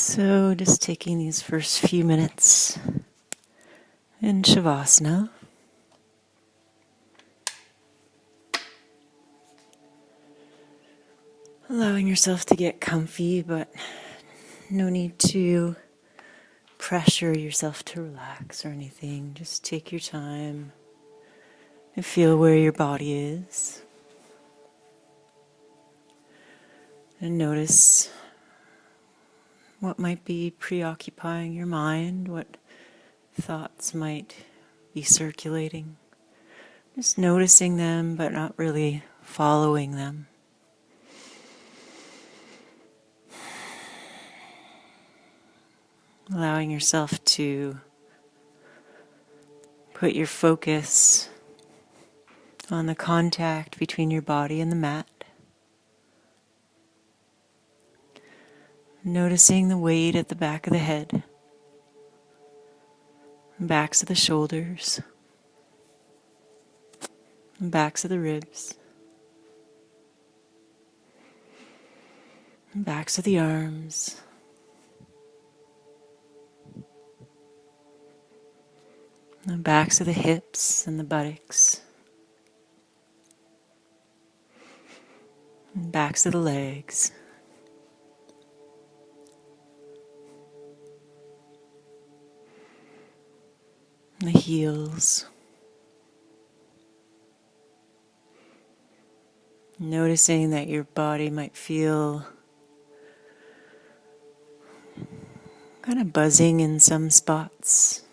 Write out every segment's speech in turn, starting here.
So just taking these first few minutes in Shavasana. Allowing yourself to get comfy, but no need to pressure yourself to relax or anything. Just take your time and feel where your body is. And notice what might be preoccupying your mind, what thoughts might be circulating. Just noticing them, but not really following them. Allowing yourself to put your focus on the contact between your body and the mat. Noticing the weight at the back of the head, backs of the shoulders, backs of the ribs, backs of the arms, the backs of the hips and the buttocks, and backs of the legs. The heels. Noticing that your body might feel kind of buzzing in some spots.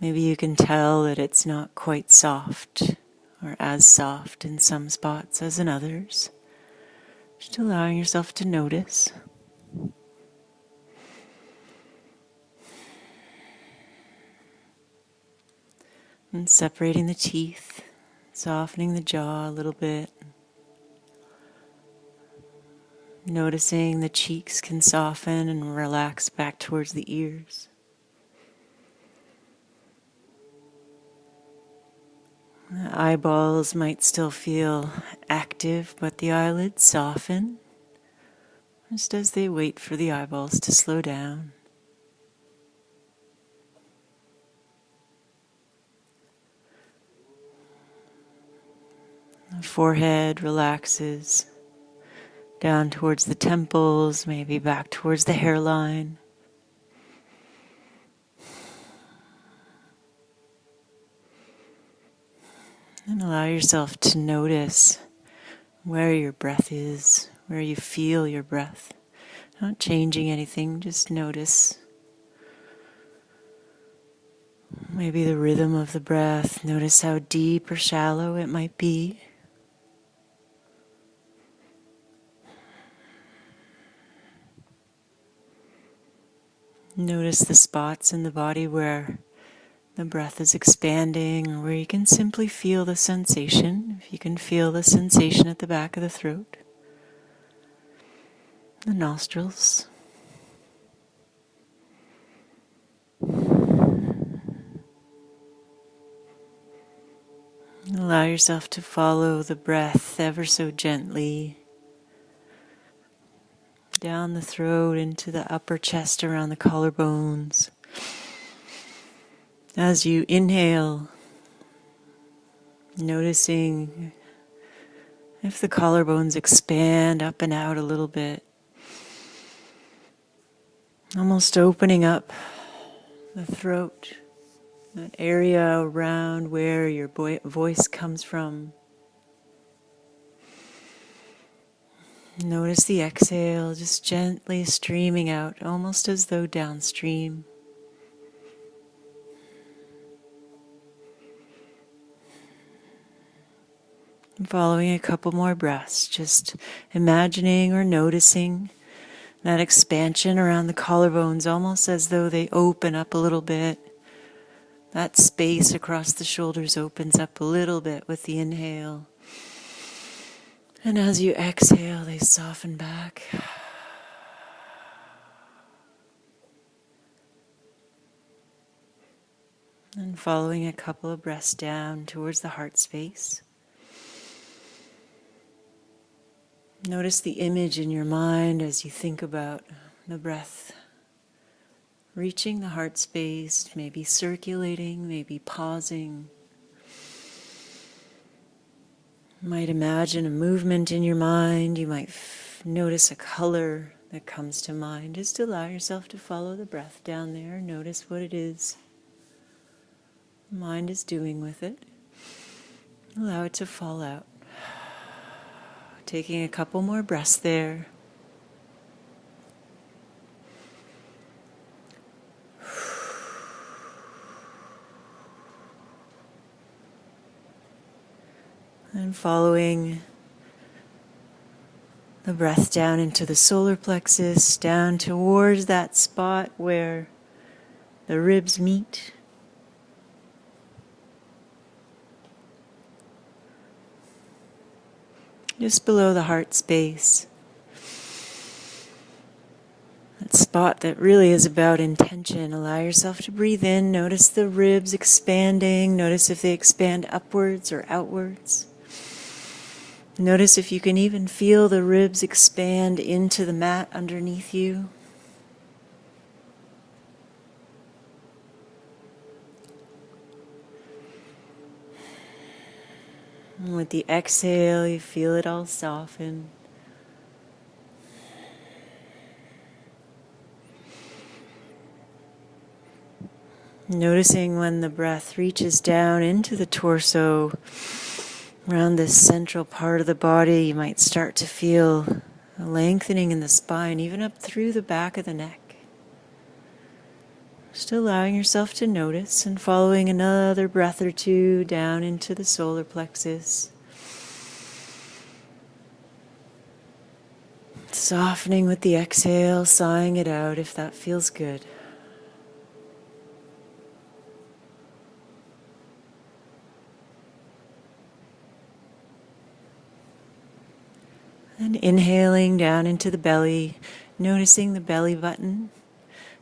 Maybe you can tell that it's not quite soft or as soft in some spots as in others. Just allowing yourself to notice. And separating the teeth, softening the jaw a little bit. Noticing the cheeks can soften and relax back towards the ears. The eyeballs might still feel active, but the eyelids soften just as they wait for the eyeballs to slow down. The forehead relaxes down towards the temples, maybe back towards the hairline. And allow yourself to notice where your breath is, where you feel your breath. Not changing anything, just notice. Maybe the rhythm of the breath. Notice how deep or shallow it might be. Notice the spots in the body where the breath is expanding, or where you can simply feel the sensation. If you can feel the sensation at the back of the throat, the nostrils. Allow yourself to follow the breath ever so gently down the throat into the upper chest around the collarbones. As you inhale, noticing if the collarbones expand up and out a little bit, almost opening up the throat, that area around where your voice comes from. Notice the exhale just gently streaming out, almost as though downstream. And following a couple more breaths, just imagining or noticing that expansion around the collarbones, almost as though they open up a little bit. That space across the shoulders opens up a little bit with the inhale. And as you exhale, they soften back. And following a couple of breaths down towards the heart space. Notice the image in your mind as you think about the breath reaching the heart space, maybe circulating, maybe pausing. You might imagine a movement in your mind. You might notice a color that comes to mind. Just allow yourself to follow the breath down there. Notice what it is the mind is doing with it. Allow it to fall out. Taking a couple more breaths there. And following the breath down into the solar plexus, down towards that spot where the ribs meet. Just below the heart space. That spot that really is about intention. Allow yourself to breathe in. Notice the ribs expanding. Notice if they expand upwards or outwards. Notice if you can even feel the ribs expand into the mat underneath you. And with the exhale, you feel it all soften. Noticing when the breath reaches down into the torso, around this central part of the body, you might start to feel a lengthening in the spine, even up through the back of the neck. Just allowing yourself to notice and following another breath or two down into the solar plexus. Softening with the exhale, sighing it out if that feels good. And inhaling down into the belly, noticing the belly button.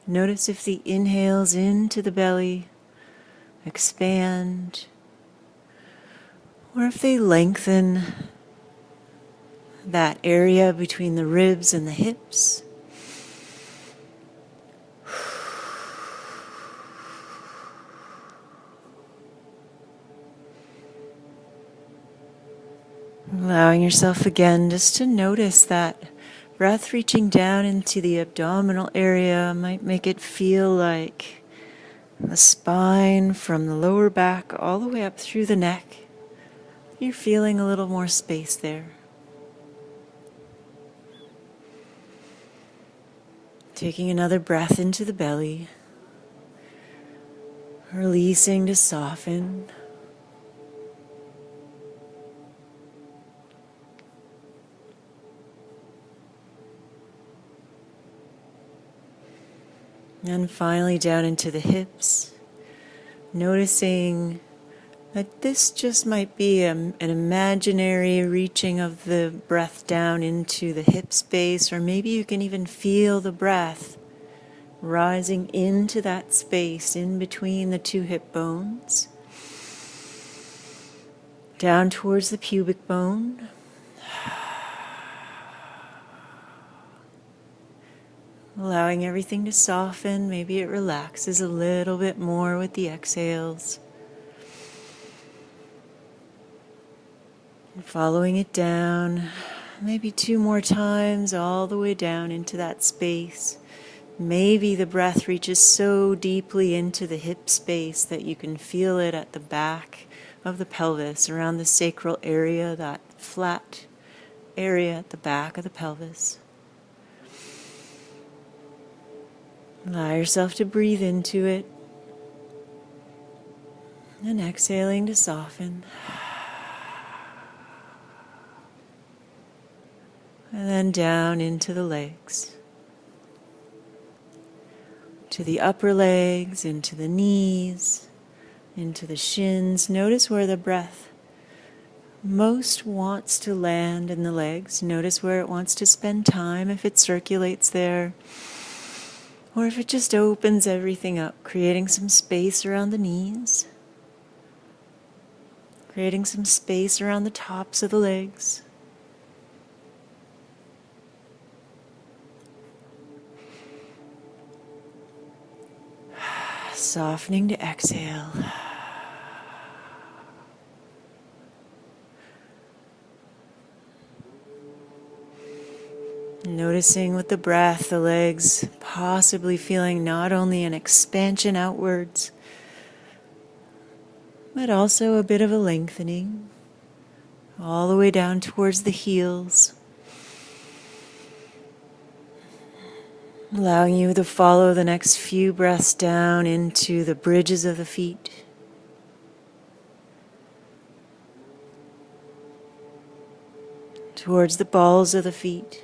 Notice if the inhales into the belly expand, or if they lengthen that area between the ribs and the hips. Allowing yourself again just to notice that breath reaching down into the abdominal area might make it feel like the spine from the lower back all the way up through the neck. You're feeling a little more space there. Taking another breath into the belly, releasing to soften. And finally down into the hips, noticing that this just might be an imaginary reaching of the breath down into the hip space, or maybe you can even feel the breath rising into that space in between the two hip bones, down towards the pubic bone. Allowing everything to soften. Maybe it relaxes a little bit more with the exhales. And following it down, maybe 2 more times, all the way down into that space. Maybe the breath reaches so deeply into the hip space that you can feel it at the back of the pelvis, around the sacral area, that flat area at the back of the pelvis. Allow yourself to breathe into it and exhaling to soften. And then down into the legs, to the upper legs, into the knees, into the shins. Notice where the breath most wants to land in the legs. Notice where it wants to spend time, if it circulates there, or if it just opens everything up, creating some space around the knees, creating some space around the tops of the legs. Softening to exhale. Noticing with the breath, the legs possibly feeling not only an expansion outwards, but also a bit of a lengthening all the way down towards the heels. Allowing you to follow the next few breaths down into the bridges of the feet. Towards the balls of the feet.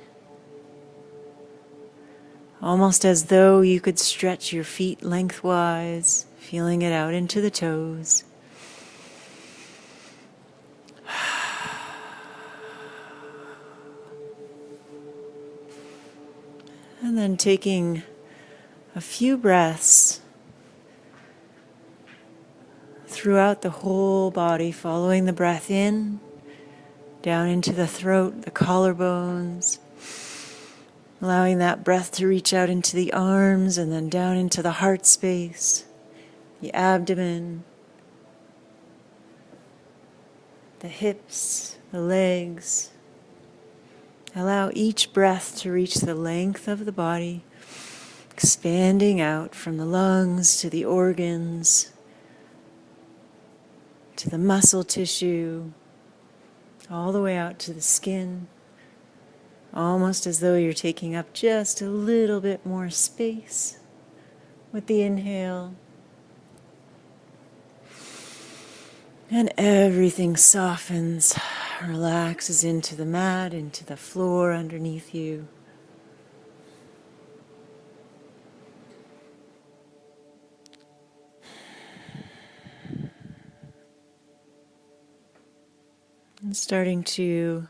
Almost as though you could stretch your feet lengthwise, feeling it out into the toes. And then taking a few breaths throughout the whole body, following the breath in, down into the throat, the collarbones, allowing that breath to reach out into the arms and then down into the heart space, the abdomen, the hips, the legs. Allow each breath to reach the length of the body, expanding out from the lungs to the organs, to the muscle tissue, all the way out to the skin, almost as though you're taking up just a little bit more space with the inhale. And everything softens, relaxes into the mat, into the floor underneath you. And starting to